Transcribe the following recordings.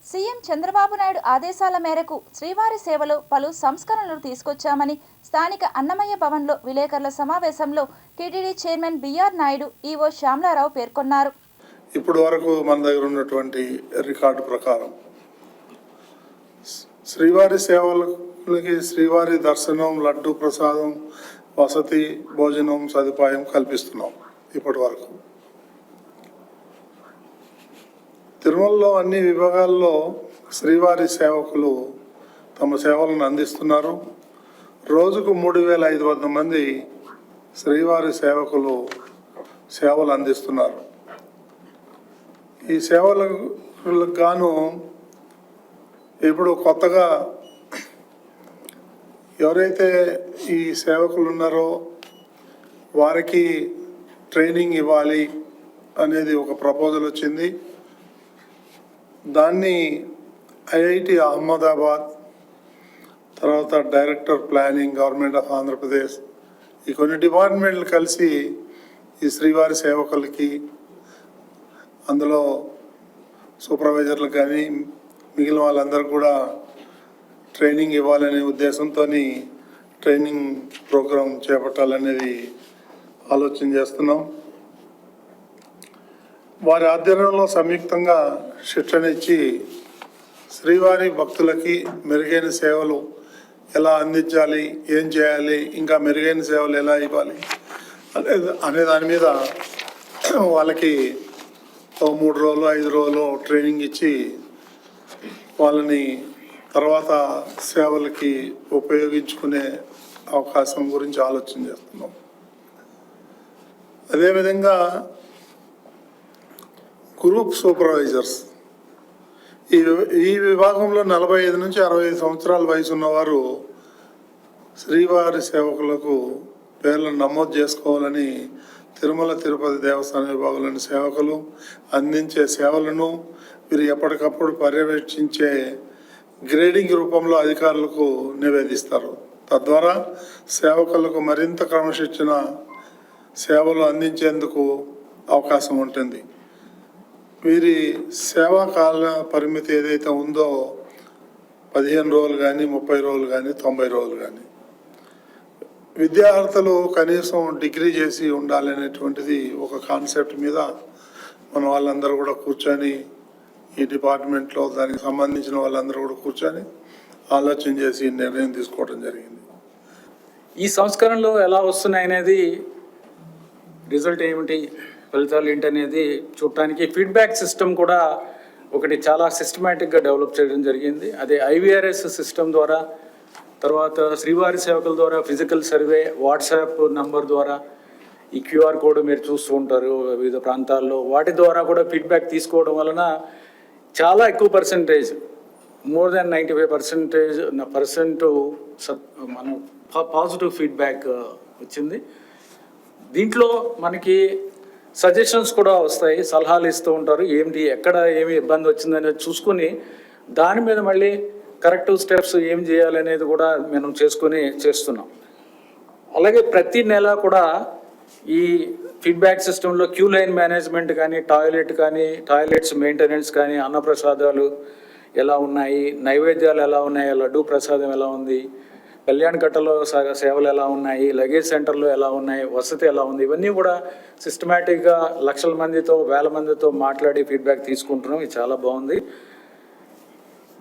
CM Chandrababu Naidu ఆదేశాల మేరకు శ్రీవారి సేవలో పలు సంస్కరణలు తీసుకొచ్చామని స్థానిక అన్నమయ్య భవన్లో విలేకరుల సమావేశంలో TTD chairman B R Naidu EO Syamala Rao పేర్కొన్నారు. ఇప్పటి వరకు మన దగ్గర ఉన్నటువంటి రికార్డు ప్రకారం శ్రీవారి సేవలకి శ్రీవారి దర్శనం, లడ్డు ప్రసాదం, వసతి, భోజనం సదుపాయం కల్పిస్తున్నాం. ఇప్పటి వరకు తిరుమలలో అన్ని విభాగాల్లో శ్రీవారి సేవకులు తమ సేవలను అందిస్తున్నారు. రోజుకు 3,500 మంది శ్రీవారి సేవకులు సేవలు అందిస్తున్నారు. ఈ సేవలకు గాను ఇప్పుడు కొత్తగా ఎవరైతే ఈ సేవకులు ఉన్నారో వారికి ట్రైనింగ్ ఇవ్వాలి అనేది ఒక ప్రపోజల్ వచ్చింది. దాన్ని ఐఐటి అహ్మదాబాద్, తర్వాత director planning, government of Andhra Pradesh, ఈ కొన్ని డిపార్ట్మెంట్లు కలిసి ఈ శ్రీవారి సేవకులకి, అందులో సూపర్వైజర్లకు కానీ మిగిలిన వాళ్ళందరూ కూడా ట్రైనింగ్ ఇవ్వాలనే ఉద్దేశంతో ట్రైనింగ్ ప్రోగ్రాం చేపట్టాలనేది ఆలోచన చేస్తున్నాం. వారి ఆధ్వర్యంలో సంయుక్తంగా శిక్షణ ఇచ్చి శ్రీవారి భక్తులకి మెరుగైన సేవలు ఎలా అందించాలి, ఏం చేయాలి, ఇంకా మెరుగైన సేవలు ఎలా ఇవ్వాలి అనే దాని మీద వాళ్ళకి 3 రోజులు 5 రోజులు ట్రైనింగ్ ఇచ్చి వాళ్ళని తర్వాత సేవలకి ఉపయోగించుకునే అవకాశం గురించి ఆలోచన చేస్తున్నాం. అదేవిధంగా గ్రూప్ సూపర్వైజర్స్, ఈ విభాగంలో 45 నుంచి 65 సంవత్సరాల వయసు ఉన్నవారు శ్రీవారి సేవకులకు పేర్లను నమోదు చేసుకోవాలని తిరుమల తిరుపతి దేవస్థాన విభాగంలోని సేవకులు అందించే సేవలను వీరు ఎప్పటికప్పుడు పర్యవేక్షించే గ్రేడింగ్ రూపంలో అధికారులకు నివేదిస్తారు. తద్వారా సేవకులకు మరింత క్రమశిక్షణ సేవలు అందించేందుకు అవకాశం ఉంటుంది. వీరి సేవా కాల పరిమితి ఏదైతే ఉందో 15 రోజులు కానీ, 30 రోజులు కానీ, 90 రోజులు కానీ. విద్యార్థులు కనీసం డిగ్రీ చేసి ఉండాలనేటువంటిది ఒక కాన్సెప్ట్ మీద మన వాళ్ళందరూ కూడా కూర్చొని, ఈ డిపార్ట్మెంట్లో దానికి సంబంధించిన వాళ్ళందరూ కూడా కూర్చొని ఆలోచన చేసి నిర్ణయం తీసుకోవడం జరిగింది. ఈ సంస్కరణలు ఎలా వస్తున్నాయి అనేది, రిజల్ట్ ఏమిటి, ఫలితాలు ఏంటనేది చూడటానికి ఫీడ్బ్యాక్ సిస్టమ్ కూడా ఒకటి చాలా సిస్టమేటిక్గా డెవలప్ చేయడం జరిగింది. అదే IVRS సిస్టమ్ ద్వారా, తర్వాత శ్రీవారి సేవకుల ద్వారా ఫిజికల్ సర్వే, వాట్సాప్ నంబర్ ద్వారా, ఈ QR కోడ్ మీరు చూస్తూ ఉంటారు వివిధ ప్రాంతాల్లో, వాటి ద్వారా కూడా ఫీడ్బ్యాక్ తీసుకోవడం వలన చాలా ఎక్కువ పర్సంటేజ్, మోర్ దాన్ 95% మనం పాజిటివ్ ఫీడ్బ్యాక్ వచ్చింది. దీంట్లో మనకి సజెషన్స్ కూడా వస్తాయి, సలహాలు ఇస్తూ ఉంటారు, ఏమిటి ఎక్కడ ఏమి ఇబ్బంది వచ్చిందనేది చూసుకుని దాని మీద మళ్ళీ కరెక్టివ్ స్టెప్స్ ఏం చేయాలనేది కూడా మనం చేస్తున్నాం. అలాగే ప్రతి నెల కూడా ఈ ఫీడ్బ్యాక్ సిస్టంలో క్యూ లైన్ మేనేజ్మెంట్ కానీ, టాయిలెట్స్ మెయింటెనెన్స్ కానీ, అన్నప్రసాదాలు ఎలా ఉన్నాయి, నైవేద్యాలు ఎలా ఉన్నాయి, లడ్డూ ప్రసాదం ఎలా ఉంది, కళ్యాణ కట్టలో సేవలు ఎలా ఉన్నాయి, లగేజ్ సెంటర్లో ఎలా ఉన్నాయి, వసతి ఎలా ఉంది, ఇవన్నీ కూడా సిస్టమేటిక్గా లక్షల మందితో, వేల మందితో మాట్లాడి ఫీడ్బ్యాక్ తీసుకుంటున్నాం. ఇది చాలా బాగుంది.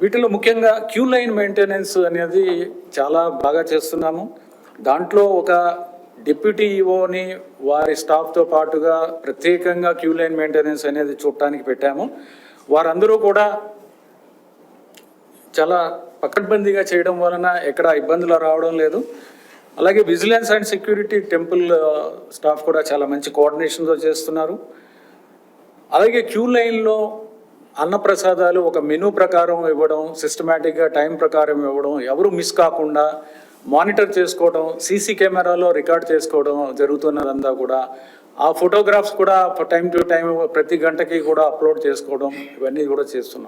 వీటిలో ముఖ్యంగా క్యూ లైన్ మెయింటెనెన్స్ అనేది చాలా బాగా చేస్తున్నాము. దాంట్లో ఒక డిప్యూటీ ఈఓని వారి స్టాఫ్తో పాటుగా ప్రత్యేకంగా క్యూ లైన్ మెయింటెనెన్స్ అనేది చూడటానికి పెట్టాము. వారందరూ కూడా చాలా పకడ్బందీగా చేయడం వలన ఎక్కడ ఇబ్బందులు రావడం లేదు. అలాగే vigilance and security temple staff కూడా చాలా మంచి కోఆర్డినేషన్తో చేస్తున్నారు. అలాగే క్యూ లైన్లో అన్నప్రసాదాలు ఒక మెనూ ప్రకారం ఇవ్వడం, సిస్టమేటిక్గా టైం ప్రకారం ఇవ్వడం, ఎవరు మిస్ కాకుండా మానిటర్ చేసుకోవడం, CC కెమెరాలో రికార్డ్ చేసుకోవడం జరుగుతున్నదంతా కూడా. ఆ ఫోటోగ్రాఫ్స్ కూడా టైం టు టైం ప్రతి గంటకి కూడా అప్లోడ్ చేసుకోవడం, ఇవన్నీ కూడా చేస్తున్నాం.